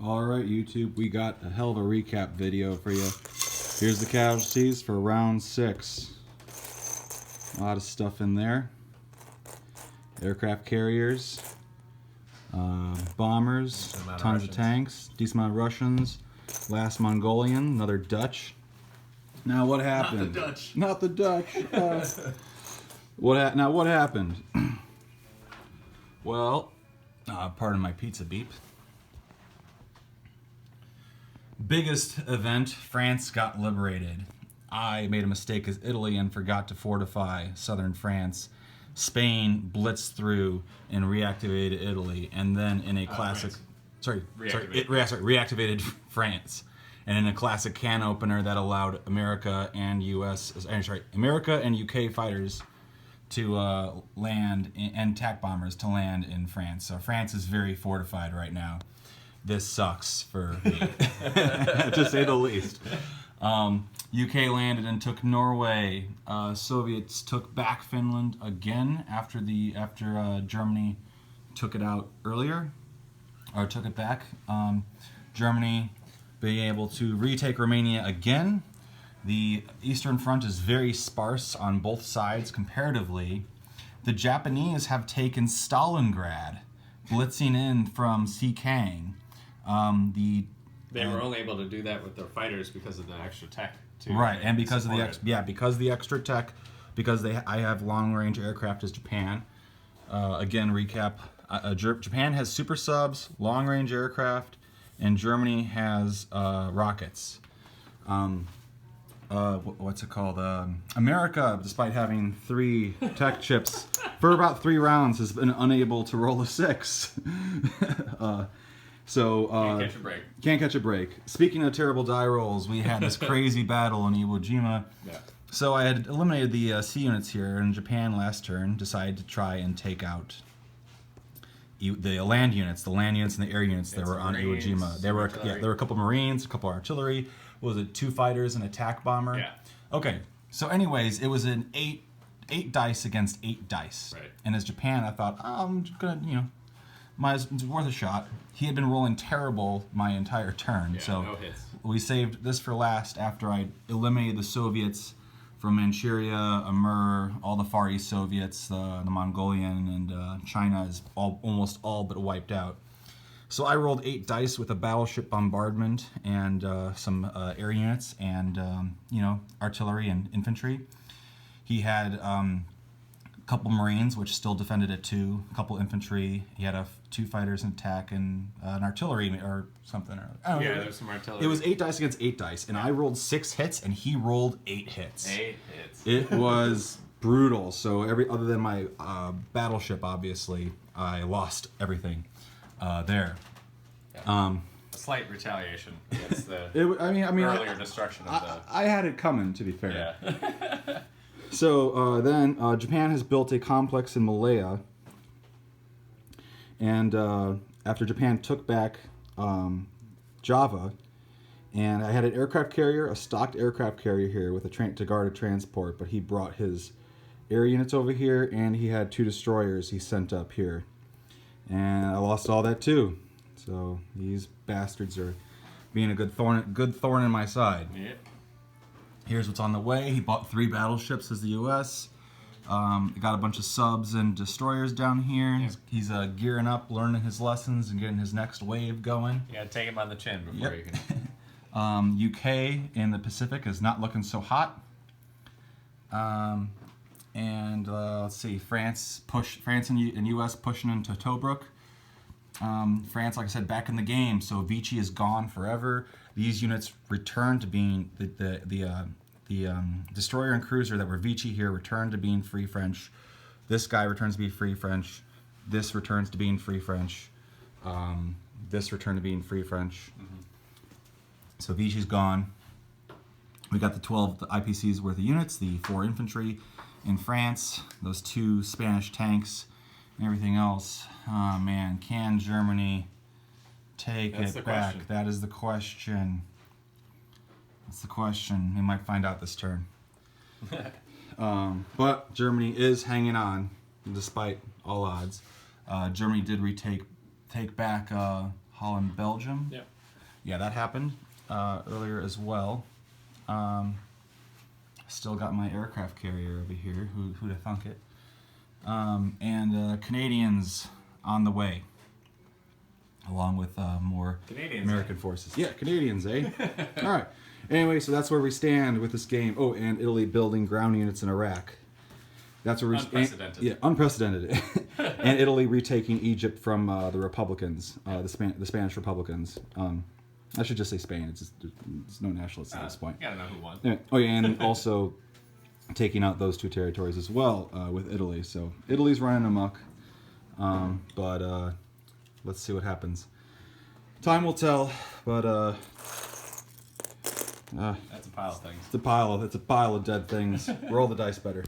Alright, YouTube, we got a hell of a recap video for you. Here's the casualties for round 6. A lot of stuff in there. Aircraft carriers, bombers, tons of tanks, decent amount of Russians, last Mongolian, another Dutch. Now what happened? Not the Dutch. Now what happened? Well, pardon my pizza beep. Biggest event, France got liberated. I made a mistake as Italy and forgot to fortify southern France. Spain blitzed through and reactivated Italy, and then in a classic, reactivated France, and in a classic can opener that allowed America and America and UK fighters to land and attack bombers to land in France. So France is very fortified right now. This sucks for me, to say the least. UK landed and took Norway. Soviets took back Finland again after Germany took it out earlier, or took it back. Germany being able to retake Romania again. The Eastern Front is very sparse on both sides comparatively. The Japanese have taken Stalingrad, blitzing in from Sikang. They were only able to do that with their fighters because of the extra tech, too. Right, and because of the extra tech, because I have long-range aircraft as Japan. Again, recap: Japan has super subs, long-range aircraft, and Germany has rockets. What's it called? America, despite having 3 tech chips for about 3 rounds, has been unable to roll a 6. Can't catch a break. Can't catch a break. Speaking of terrible die rolls, we had this crazy battle in Iwo Jima. Yeah. So I had eliminated the C units here, and Japan last turn decided to try and take out the land units and the air units that were on Iwo Jima. There were a couple Marines, a couple artillery. What was it? 2 fighters, an attack bomber. Yeah. Okay. So, anyways, it was an 8 dice against 8 dice. Right. And as Japan, I thought, I'm just gonna, it's worth a shot. He had been rolling terrible my entire turn, so no hits. We saved this for last after I eliminated the Soviets from Manchuria, Amur, all the Far East Soviets, the Mongolian, and China is almost all but wiped out. So I rolled 8 dice with a battleship bombardment and some air units and artillery and infantry. He had a couple Marines, which still defended at 2, a couple infantry. He had 2 fighters in attack and an artillery or something. There's some artillery. It was 8 dice against 8 dice, and I rolled 6 hits, and he rolled 8 hits. 8 hits. It was brutal. So other than my battleship, obviously, I lost everything there. Yeah. A slight retaliation against the earlier destruction of the... I had it coming, to be fair. Yeah. So then Japan has built a complex in Malaya, and after Japan took back Java, and I had an aircraft carrier, a stocked aircraft carrier here with to guard a transport, but he brought his air units over here, and he had 2 destroyers he sent up here, and I lost all that too. So these bastards are being a good thorn in my side. Yep. Here's what's on the way. He bought 3 battleships as the U.S. Got a bunch of subs and destroyers down here. Yep. He's gearing up, learning his lessons, and getting his next wave going. Yeah, take him on the chin before you can. UK in the Pacific is not looking so hot. Let's see, France and U.S. pushing into Tobruk. France, like I said, back in the game, so Vichy is gone forever. These units return to being the destroyer and cruiser that were Vichy here return to being Free French. This guy returns to be Free French. This returns to being Free French. This returned to being Free French. Mm-hmm. So Vichy's gone. We got the 12 IPCs worth of units, the 4 infantry in France, those 2 Spanish tanks, and everything else. Oh man, can Germany take it back? Question. That is the question. That's the question. We might find out this turn. But Germany is hanging on, despite all odds. Germany did take back Holland, Belgium. Yep. Yeah, that happened earlier as well. Still got my aircraft carrier over here. Who'd have thunk it? And Canadians on the way, along with more Canadians, American forces. Yeah, Canadians, eh? All right. Anyway, so that's where we stand with this game. Oh, and Italy building ground units in Iraq. That's where we unprecedented. Yeah, unprecedented. And Italy retaking Egypt from the Republicans, the Spanish Republicans. I should just say Spain. It's just there's no nationalists at this point. You gotta know who won. Yeah. Oh yeah, and also taking out those two territories as well with Italy. So Italy's running amok, but let's see what happens. Time will tell, but that's a pile of things. It's a pile of dead things. Roll the dice better.